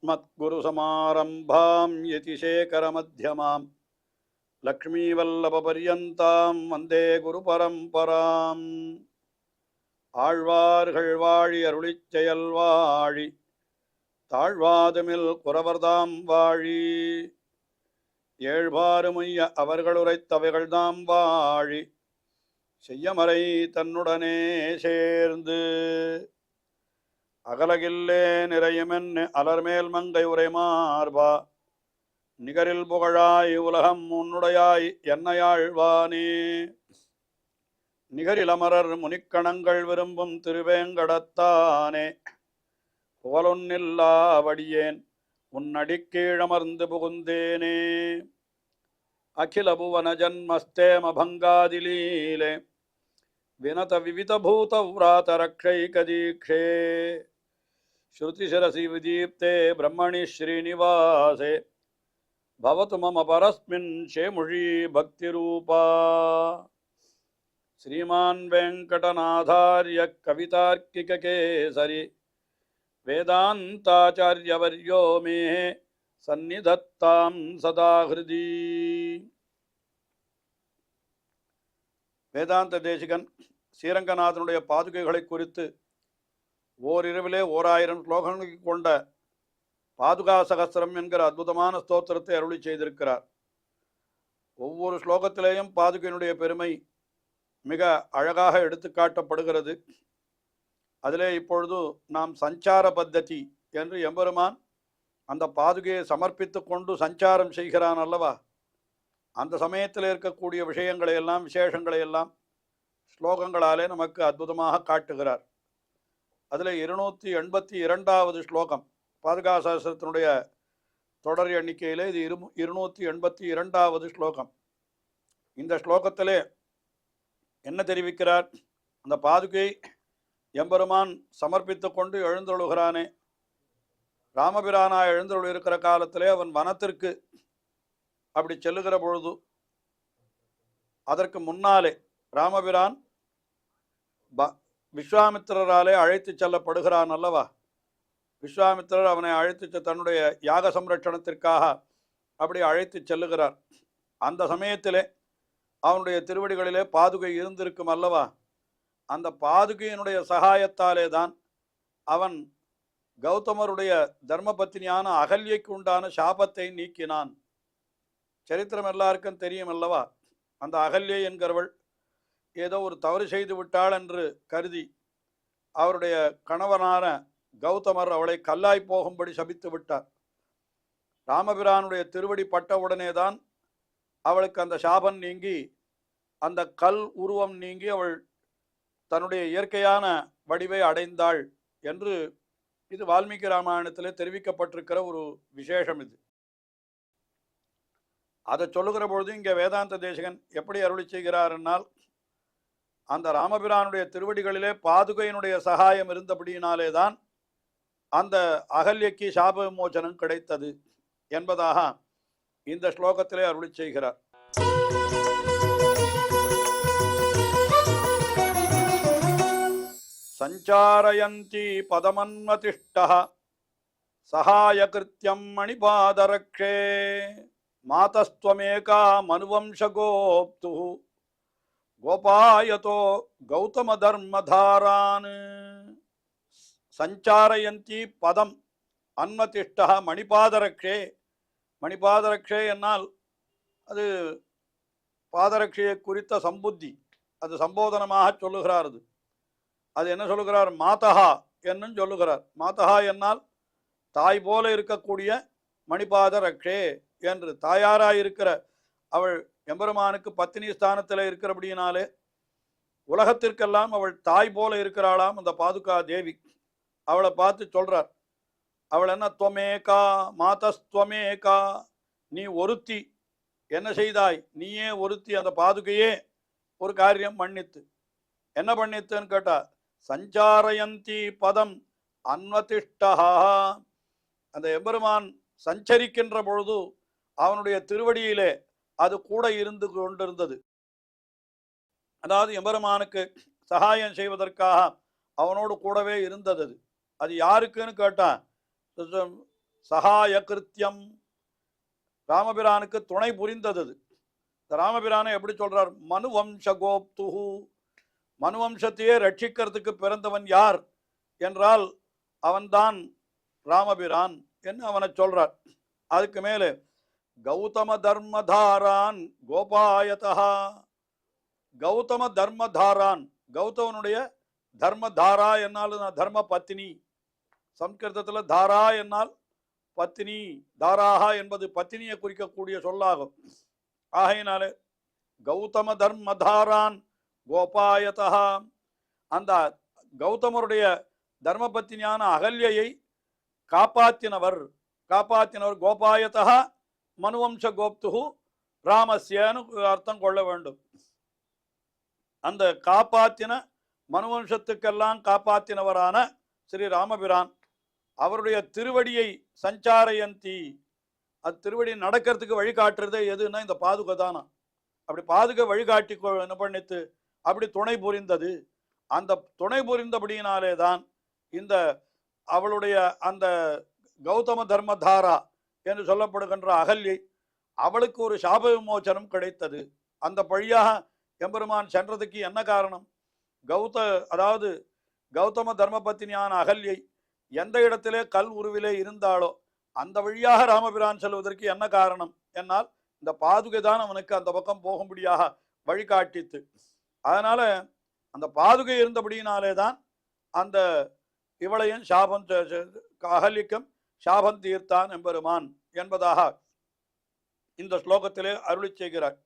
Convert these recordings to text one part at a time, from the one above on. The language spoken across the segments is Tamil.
अस्मद्गुरुसमारम्भां यतिशेखरमध्यमां लक्ष्मीवल्लभपर्यन्तां वन्दे गुरुपरम्पराम् ஆழ்வார்கள் வாழி அருளிச் செயல் வாழி தாழ்வாதுமில் குறவர்தாம் வாழி ஏழ்வாறுமைய அவர்களுரைத்தவைகள்தாம் வாழி செய்யமறை தன்னுடனே சேர்ந்து அகலகில்லே நிறையுமென் அலர்மேல் மங்கை உரை மார்பா நிகரில் புகழாய் உலகம் உன்னுடையாய் என்னையாழ்வானே நிகரிலமரர் முனிக்கணங்கள் விரும்பும் திருவேங்கடத்தானே புகழொன்னில்லாவடியேன் உன்னடிக்கீழமர்ந்து புகுந்தேனே அகில புவன ஜன்மஸ்தேம பங்காதிலீலே வினத விவித பூத விராத ரக்ஷைகதீக்ஷே ஸ்ருதிசிரசி விதீப்தே பிரம்மணி ஸ்ரீனிவாசே பவது மம பரஸ்மின் ஷேமுஷி பக்திரூபா श्रीमान् वेंकटनाथार्य कवितार्किककेसरी वेदान्ताचार्यवर्यो मे सन्निधत्तां सदा हृदि வேதாந்த தேசிகன் ஸ்ரீரங்கநாதனுடைய பாதுகைகளை குறித்து ஓரிரவிலே 1000 ஸ்லோகங்களை கொண்ட பாதுகா சகஸ்திரம் என்கிற அற்புதமான ஸ்தோத்திரத்தை அருளி செய்திருக்கிறார். ஒவ்வொரு ஸ்லோகத்திலேயும் பாதுகையினுடைய பெருமை மிக அழகாக எடுத்துக்காட்டப்படுகிறது. அதிலே இப்பொழுது நாம் சஞ்சார பத்ததி என்று எம்பெருமான் அந்த பாதுகையை சமர்ப்பித்து கொண்டு சஞ்சாரம் செய்கிறான் அல்லவா, அந்த சமயத்தில் இருக்கக்கூடிய விஷயங்களை எல்லாம் விசேஷங்களை எல்லாம் ஸ்லோகங்களாலே நமக்கு அற்புதமாக காட்டுகிறார். அதில் 282வது ஸ்லோகம் பாதுகா சகஸ்திரத்தினுடைய தொடர் எண்ணிக்கையிலே இது 282வது ஸ்லோகம். இந்த ஸ்லோகத்திலே என்ன தெரிவிக்கிறார்? அந்த பாதுகை எம்பெருமான் சமர்ப்பித்து கொண்டு எழுந்தொழுகிறானே, ராமபிரானாய் எழுந்தொழு இருக்கிற காலத்திலே அவன் வனத்திற்கு அப்படி செல்லுகிற பொழுது அதற்கு முன்னாலே ராமபிரான் விஸ்வாமித்திரராலே அழைத்து செல்லப்படுகிறான் அல்லவா. விஸ்வாமித்திரர் அவனை அழைத்து தன்னுடைய யாக சம்ரட்சணத்திற்காக அப்படி அழைத்து செல்லுகிறார். அந்த சமயத்திலே அவனுடைய திருவடிகளிலே பாதுகை இருந்திருக்கும் அல்லவா. அந்த பாதுகையினுடைய சகாயத்தாலே தான் அவன் கௌதமருடைய தர்மபத்தினியான அகல்யைக்கு உண்டான சாபத்தை நீக்கினான். சரித்திரம் எல்லாருக்கும் தெரியும் அல்லவா. அந்த அகல்யை என்கிறவள் ஏதோ ஒரு தவறு செய்து விட்டாள் என்று கருதி அவருடைய கணவனான கௌதமர் அவளை கல்லாய் போகும்படி சபித்து விட்டார். ராமபிரானுடைய திருவடி பட்டவுடனே தான் அவளுக்கு அந்த சாபம் நீங்கி அந்த கல் உருவம் நீங்கி அவள் தன்னுடைய இயற்கையான வடிவை அடைந்தாள் என்று இது வால்மீகி ராமாயணத்தில் தெரிவிக்கப்பட்டிருக்கிற ஒரு விசேஷம். இது அதை சொல்லுகிற பொழுது இங்கே வேதாந்த தேசிகன் எப்படி அருளி செய்கிறார் என்னால், அந்த ராமபிரானுடைய திருவடிகளிலே பாதுகையினுடைய சகாயம் இருந்தபடியினாலே தான் அந்த அகல்யக்கு சாப விமோசனம் கிடைத்தது என்பதாக இந்த ஸ்லோகத்திலே அருளி செய்கிறார். சஞ்சாரயந்தி பதமன்மதிஷ்டः சகாயகிருத்யம் மணிபாதரக்ஷே மாதஸ்த்வமேகா மனுவம்சகோப்து கோபாயதோ கௌதம தர்மதாரான். சஞ்சாரயந்தி பதம் அன்மதிஷ்டः மணிபாதரக்ஷே. மணிபாதரக்ஷே என்னால் அது பாதரட்சையை குறித்த சம்புத்தி, அது சம்போதனமாக சொல்லுகிறார். அது என்ன சொல்லுகிறார்? மாதஹா என்னும் சொல்லுகிறார். மாதஹா என்னால் தாய் போல இருக்கக்கூடிய மணிபாத ரக்ஷே என்று தாயாராயிருக்கிற அவள் எம்பெருமானுக்கு பத்தினி ஸ்தானத்தில் இருக்கிறபடியினாலே உலகத்திற்கெல்லாம் அவள் தாய் போல இருக்கிறாளாம் அந்த பாதுகா தேவி. அவளை பார்த்து சொல்றார், அவள் என்ன துவமேகா மாதஸ்துவமேகா, நீ ஒருத்தி என்ன செய்தாய், நீயே ஒருத்தி. அந்த பாதுகையே ஒரு காரியம் பண்ணித்து. என்ன பண்ணித்துன்னு கேட்டா, சஞ்சாரயந்தி பதம் அன்வதிஷ்டா. அந்த எம்பெருமான் சஞ்சரிக்கின்ற பொழுது அவனுடைய திருவடியிலே அது கூட இருந்து கொண்டிருந்தது. அதாவது எம்பெருமானுக்கு சகாயம் செய்வதற்காக அவனோடு கூடவே இருந்தது. அது யாருக்குன்னு கேட்டா, சகாய கிருத்தியம், ராமபிரானுக்கு துணை புரிந்தது. இந்த ராமபிரானை எப்படி சொல்றார்? மனுவம்ச கோப்துஹு, மனுவம்சத்தையே ரட்சிக்கிறதுக்கு பிறந்தவன் யார் என்றால் அவன்தான் ராமபிரான் என்று அவனை சொல்றார். அதுக்கு மேலே கௌதம தர்மதாரான் கோபாயதா, கௌதம தர்மதாரான், கௌதமனுடைய தர்மதாரா என்னால் தர்ம பத்தினி, சம்ஸ்கிருதத்தில் தாரா என்னால் பத்தினி, தாராகா என்பது பத்தினியை குறிக்கக்கூடிய சொல்லாகும். ஆகையினாலே கௌதம தர்மதாரான் கோபாயதா, அந்த கௌதமருடைய தர்மபத்தினியான அகல்யை காப்பாற்றினவர் கோபாயதா மனுவம்ச கோப்துஹு ராமஸ்யன்னு அர்த்தம் கொள்ள வேண்டும். அந்த காப்பாற்றின மனுவம்சத்துக்கெல்லாம் காப்பாற்றினவரான ஸ்ரீ ராமபிரான் அவருடைய திருவடியை சஞ்சாரயந்தி, அது திருவடி நடக்கிறதுக்கு வழிகாட்டுறதே எதுன்னா இந்த பாதுகை தானா. அப்படி பாதுகை வழிகாட்டி என்ன பண்ணித்து அப்படி துணை புரிந்தது. அந்த துணை புரிந்தபடியினாலே தான் இந்த அவளுடைய அந்த கௌதம தர்மதாரா என்று சொல்லப்படுகின்ற அகல்யை அவளுக்கு ஒரு சாப விமோச்சனம் கிடைத்தது. அந்த வழியாக எம்பெருமான் சென்றதுக்கு என்ன காரணம்? அதாவது கௌதம தர்மபத்தினியான அகல்யை எந்த இடத்திலே கல் உருவிலே இருந்தாலோ அந்த வழியாக ராமபிரான் செல்வதற்கு என்ன காரணம் என்னால் இந்த பாதுகை தான் அவனுக்கு அந்த பக்கம் போகும்படியாக வழிகாட்டித்து. அதனால அந்த பாதுகை இருந்தபடியினாலே தான் அந்த இவளையும் சாபம் அகல்யக்கும் சாபம் தீர்த்தான் எம்பெருமான் என்பதாக இந்த ஸ்லோகத்திலே அருளி செய்கிறார்.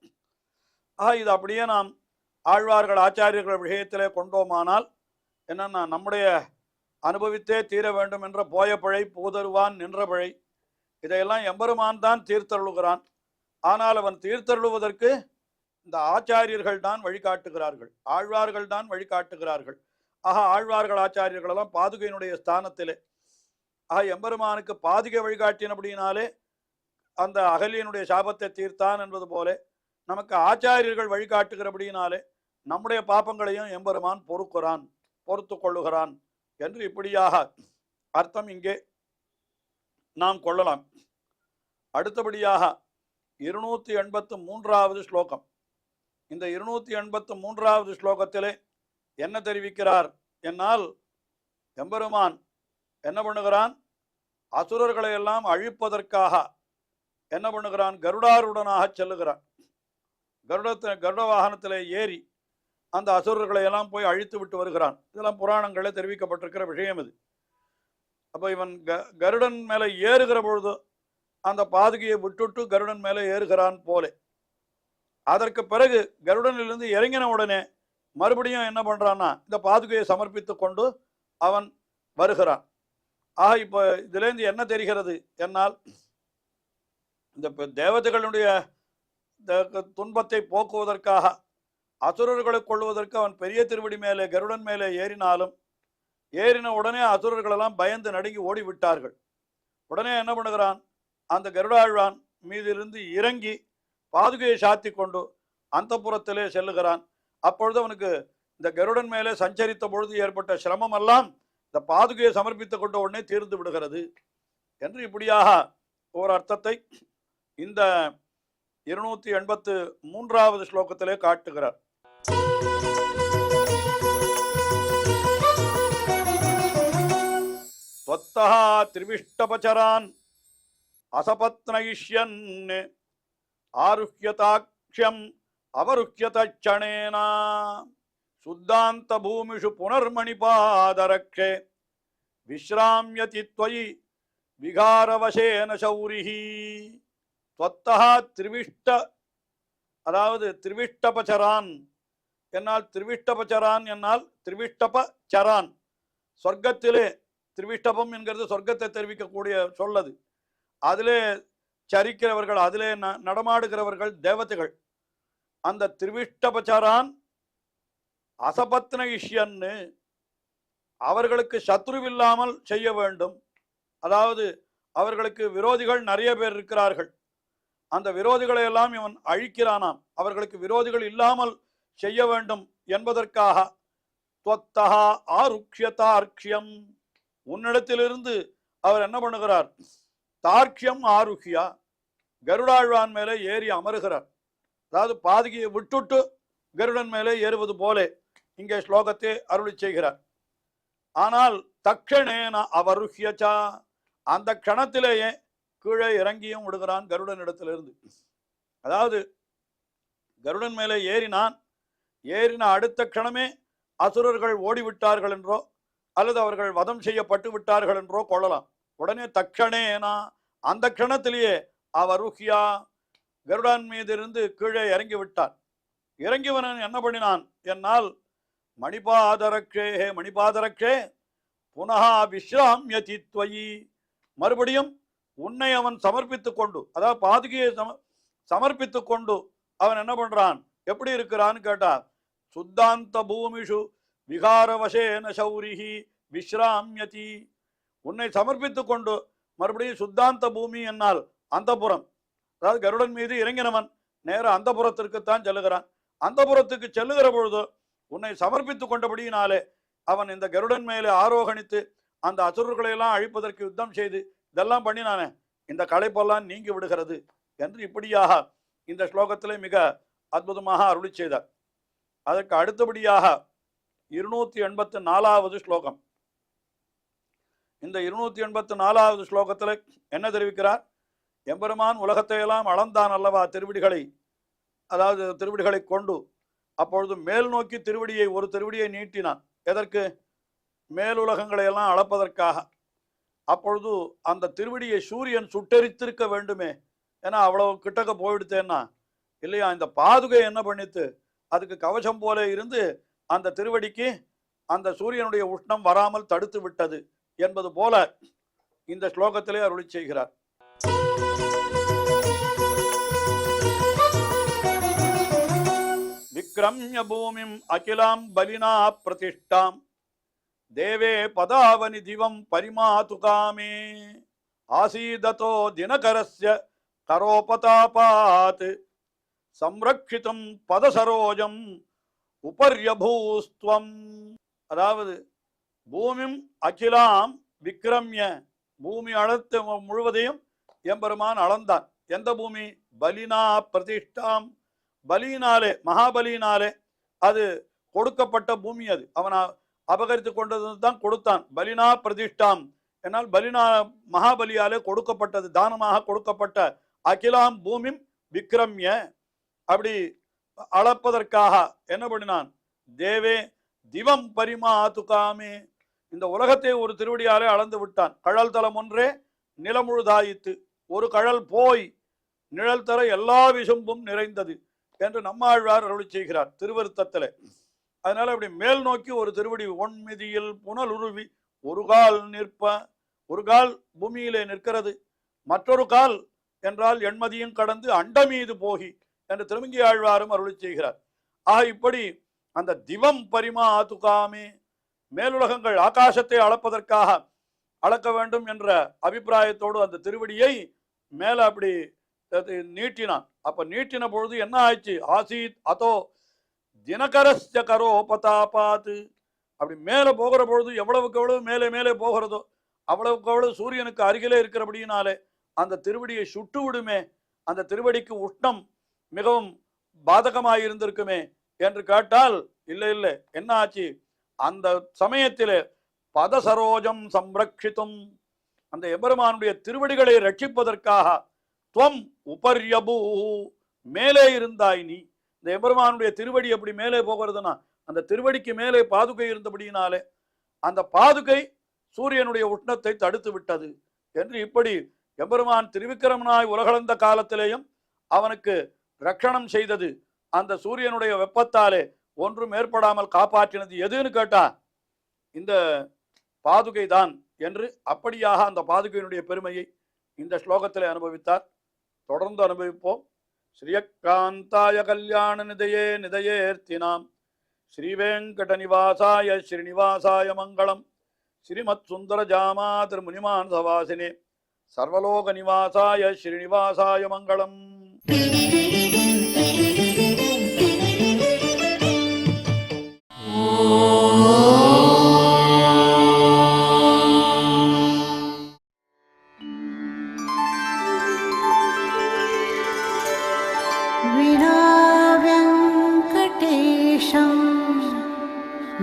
இது அப்படியே நாம் ஆழ்வார்கள் ஆச்சாரியர்கள் விஷயத்திலே கொண்டோமானால் என்னன்னா நம்முடைய அனுபவித்தே தீர வேண்டும் என்ற போய பழை பூதருவான் நின்ற பழை இதையெல்லாம் எம்பெருமான் தான் தீர்த்தருளுகிறான். ஆனால் அவன் தீர்த்தருளுவதற்கு இந்த ஆச்சாரியர்கள் தான் வழிகாட்டுகிறார்கள், ஆழ்வார்கள் தான் வழிகாட்டுகிறார்கள். ஆழ்வார்கள் ஆச்சாரியர்கள் எல்லாம் பாதுகையினுடைய ஸ்தானத்திலே எம்பெருமானுக்கு பாதுகை வழிகாட்டினபடினாலே அந்த அகல்யனுடைய சாபத்தை தீர்த்தான் என்பது போல நமக்கு ஆச்சாரியர்கள் வழிகாட்டுகிறபடினாலே நம்முடைய பாப்பங்களையும் எம்பெருமான் பொறுத்து கொள்ளுகிறான் என்று இப்படியாக அர்த்தம் இங்கே நாம் கொள்ளலாம். அடுத்தபடியாக 283வது ஸ்லோகம். இந்த 283வது ஸ்லோகத்திலே என்ன தெரிவிக்கிறார் என்னால், எம்பெருமான் என்ன பண்ணுகிறான்? அசுரர்களை எல்லாம் அழிப்பதற்காக என்ன பண்ணுகிறான்? கருடாருடனாக செல்லுகிறான். கருட வாகனத்திலே ஏறி அந்த அசுரர்களை எல்லாம் போய் அழித்து விட்டு வருகிறான். இதெல்லாம் புராணங்களில் தெரிவிக்கப்பட்டிருக்கிற விஷயம் இது. அப்போ இவன் கருடன் மேலே ஏறுகிற பொழுது அந்த பாதுகையை விட்டுட்டு கருடன் மேலே ஏறுகிறான் போலே. அதற்கு பிறகு கருடனிலிருந்து இறங்கின உடனே மறுபடியும் என்ன பண்றான்னா இந்த பாதுகையை சமர்ப்பித்து கொண்டு அவன் வருகிறான். இப்போ இதுலேருந்து என்ன தெரிகிறது என்னால், இந்த தேவதைகளுடைய துன்பத்தை போக்குவதற்காக அசுரர்களை கொள்வதற்கு அவன் பெரிய திருவடி மேலே கருடன் மேலே ஏறின உடனே அசுரர்களெல்லாம் பயந்து நடுங்கி ஓடிவிட்டார்கள். உடனே என்ன பண்ணுகிறான்? அந்த கருடாழ்வான் மீதிலிருந்து இறங்கி பாதுகையை சாத்தி கொண்டு அந்த புறத்திலே செல்லுகிறான். அப்பொழுது அவனுக்கு இந்த கருடன் மேலே சஞ்சரித்த பொழுது ஏற்பட்ட சிரமம் எல்லாம் இந்த பாதுகையை சமர்ப்பித்துக் கொண்ட உடனே தீர்ந்து விடுகிறது என்று இப்படியாக ஒரு அர்த்தத்தை இந்த 283வது ஸ்லோகத்திலே காட்டுகிறார். त्वत्तः त्रिविष्टपचरान् असपत्नयिष्यन् आरुह्यताक्ष्यम् अवरुह्यतक्षणेन शुद्धान्तभूमिषु पुनर्मणिपादरक्षे विश्राम्यति त्वयि विகாரவசேன சௌரிஹி. त्वत्तः त्रिविष्ट, அதாவது திரிவிஷ்டபச்சரான் என்னால் திரிவிஷ்டபச்சரான் என்னால் திரிவிஷ்டபச்சரான், சொர்க்கத்திலே திரிவிஷ்டபம் என்கிறது சொர்க்கத்தை தெரிவிக்கக்கூடிய சொல்லது. அதிலே சரிக்கிறவர்கள், அதிலே நடமாடுகிறவர்கள் தேவதைகள். அந்த திரிவிஷ்டபச்சரான் அசபத்னயிஷ்யன்னு அவர்களுக்கு சத்ருவில்லாமல் செய்ய வேண்டும். அதாவது அவர்களுக்கு விரோதிகள் நிறைய பேர் இருக்கிறார்கள். அந்த விரோதிகளை எல்லாம் இவன் அழிக்கிறானாம். அவர்களுக்கு விரோதிகள் இல்லாமல் செய்ய வேண்டும் என்பதற்காக त्वत्तः आरुह्यतार्क्ष्यम्, உன்னிடத்திலிருந்து அவர் என்ன பண்ணுகிறார்? தார்க்கியம் ஆருஹ்யா, கருடாழ்வான் மேலே ஏறி அமருகிறார். அதாவது பாதுகையை விட்டுட்டு கருடன் மேலே ஏறுவது போல இங்கே ஸ்லோகத்தை அருளி செய்கிறார். ஆனால் தக்ஷணேன அவருஹ்யச்சா, அந்த கணத்திலேயே கீழே இறங்கியும் விடுகிறான் கருடன் இடத்திலிருந்து. அதாவது கருடன் மேலே ஏறின அடுத்த கணமே அசுரர்கள் ஓடிவிட்டார்கள் என்றோ அல்லது அவர்கள் வதம் செய்யப்பட்டு விட்டார்கள் என்றோ கொள்ளலாம். உடனே தக்ஷணேனா, அந்த கணத்திலேயே அவருஹ்யா, கருடன் மீது இருந்து கீழே இறங்கி விட்டான். இறங்கிவனன் என்ன பண்ணினான் என்னால், மணிபாதரக்ஷே, ஹே மணிபாதரக்ஷே, புனகா விஸ்ராம்யதி த்வயி, மறுபடியும் உன்னை அவன் சமர்ப்பித்துக் கொண்டு, அதாவது பாதுகையை சமர்ப்பித்துக் கொண்டு அவன் என்ன பண்றான், எப்படி இருக்கிறான்னு கேட்டா, சுத்தாந்த பூமிஷு விகாரவசேன சௌரிஹி விஸ்ராம்யதி, உன்னை சமர்ப்பித்துக் கொண்டு மறுபடியும் சுத்தாந்த பூமி என்னால் அந்தப்புறம், அதாவது கருடன் மீது இறங்கினவன் நேர அந்தப்புறத்திற்குத்தான் செல்லுகிறான். அந்தப்புறத்துக்கு செல்லுகிற பொழுது உன்னை சமர்ப்பித்துக் கொண்டபடியினாலே அவன் இந்த கருடன் மேலே ஆரோகணித்து அந்த அசுரர்களை எல்லாம் அழிப்பதற்கு யுத்தம் செய்து இதெல்லாம் பண்ணினானே, இந்த களைப்பெல்லாம் நீங்கி விடுகிறது என்று இப்படியாக இந்த ஸ்லோகத்திலே மிக அற்புதமாக அருளி செய்தார். அதற்கு அடுத்தபடியாக 284வது ஸ்லோகம். இந்த 284வது ஸ்லோகத்தில் என்ன தெரிவிக்கிறார், எம்பெருமான் உலகத்தை எல்லாம் அளந்தான் அல்லவா திருவிடிகளை, அதாவது திருவிடிகளை கொண்டு. அப்பொழுது மேல் நோக்கி திருவிடியை, ஒரு திருவிடியை நீட்டினான். எதற்கு, மேலுலகங்களை எல்லாம் அளப்பதற்காக. அப்பொழுது அந்த திருவிடியை சூரியன் சுட்டெரித்திருக்க வேண்டுமே, ஏன்னா அவ்வளவு கிட்டக்க போயிடுத்தேன்னா இல்லையா. இந்த பாதுகை என்ன பண்ணித்து, அதுக்கு கவசம் போல இருந்து அந்த திருவடிக்கு அந்த சூரியனுடைய உஷ்ணம் வராமல் தடுத்து விட்டது என்பது போல இந்த ஸ்லோகத்திலே அருளி செய்கிறார். விக்ரம்ய பூமிம் அகிலாம் பலினா பிரதிஷ்டாம் தேவே பதாவனி திவம் பரிமாது காமே ஆசீததோ தினகரஸ்ய கரோபதாபாத் சம்ரக்ஷிதம் பதசரோஜம் உபர்யபூஸ்துவம். அதாவது பூமிம் அகிலாம் விக்ரம்ய, பூமி அளத்து முழுவதையும் எம்பெருமான் அளந்தான். எந்த பூமி, பலினா பிரதிஷ்டாம், பலியினாலே, மகாபலியினாலே அது கொடுக்கப்பட்ட பூமி, அது அவன் அபகரித்து கொண்டது தான் கொடுத்தான். பலினா பிரதிஷ்டாம் என்னால் பலினா மகாபலியாலே கொடுக்கப்பட்டது, தானமாக கொடுக்கப்பட்ட அகிலாம் பூமிம் விக்ரம்ய, அப்படி அளப்பதற்காக என்ன பண்ணினான், தேவே திவம் பரிமாது காமே, இந்த உலகத்தை ஒரு திருவடியாலே அளந்து விட்டான். கழல் தலம் ஒன்றே நிலமுழுதாயித்து, ஒரு கழல் போய் நிழல் தர எல்லா விசும்பும் நிறைந்தது என்று நம்மாழ்வார் அருளி செய்கிறார் திருவருத்தத்திலே. அதனால அப்படி மேல் நோக்கி ஒரு திருவடி, ஒன்மிதியில் புனல் உருவி ஒரு கால் நிற்ப, ஒரு கால் பூமியிலே நிற்கிறது, மற்றொரு கால் என்றால் எண்மதியும் கடந்து அண்ட மீது போகி என்று திருமங்கி ஆழ்வாரும் அருளி செய்கிறார். ஆக இப்படி அந்த திவம் பரிமாது காமே, மேலுலகங்கள் ஆகாசத்தை அளப்பதற்காக அளக்க வேண்டும் என்ற அபிப்பிராயத்தோடு அந்த திருவடியை மேல அப்படி நீட்டினான். அப்ப நீட்டின பொழுது என்ன ஆயிடுச்சு, ஆசீத் அதோ தினகரஸ்ய கரோபதாபாத், அப்படி மேலே போகிற பொழுது எவ்வளவுக்கு எவ்வளவு மேலே மேலே போகிறதோ அவ்வளவுக்கு அவ்வளவு சூரியனுக்கு அருகிலே இருக்கிறபடியினாலே அந்த திருவடியை சுட்டு விடுமே, அந்த திருவடிக்கு உஷ்ணம் மிகவும் பாதகமாயிருந்திருக்குமே என்று கேட்டால் இல்லை இல்லை, என்ன ஆச்சு, அந்த சமயத்திலே பதசரோஜம் சம்ரக்ஷித்தும், அந்த எம்பெருமானுடைய திருவடிகளை ரட்சிப்பதற்காக துவம் உபர்யபூ, மேலே இருந்தாய் நீ. இந்த எம்பெருமானுடைய திருவடி எப்படி மேலே போகிறதுனா அந்த திருவடிக்கு மேலே பாதுகை இருந்தபடியினாலே அந்த பாதுகை சூரியனுடைய உஷ்ணத்தை தடுத்து விட்டது என்று இப்படி எம்பெருமான் திருவிக்கிரமனாய் உலகளந்த காலத்திலேயும் அவனுக்கு ரட்சணம் செய்தது. அந்த சூரியனுடைய வெப்பத்தாலே ஒன்றும் ஏற்படாமல் காப்பாற்றினது எதுன்னு கேட்டா இந்த பாதுகை தான் என்று அப்படியாக அந்த பாதுகையினுடைய பெருமையை இந்த ஸ்லோகத்திலே அனுபவித்தார். தொடர்ந்து அனுபவிப்போம். ஸ்ரீயக்காந்தாய கல்யாண நிதையே நிதையேர்த்தினாம் ஸ்ரீவேங்கட நிவாசாய ஸ்ரீனிவாசாய மங்களம். ஸ்ரீமத் சுந்தர ஜாமா திருமுனிமான் சவாசினே சர்வலோக நிவாசாய ஸ்ரீனிவாசாய மங்களம்.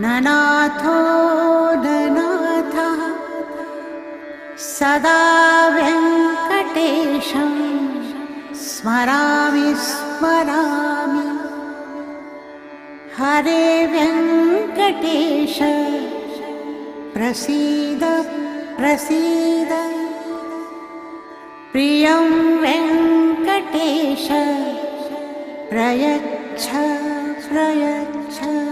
ननाथो ननाथः सदा वेङ्कटेशं स्मरामि स्मरामि। हरे वेङ्कटेश प्रसीद प्रसीद। प्रियं वेङ्कटेश प्रयच्छ प्रयच्छ।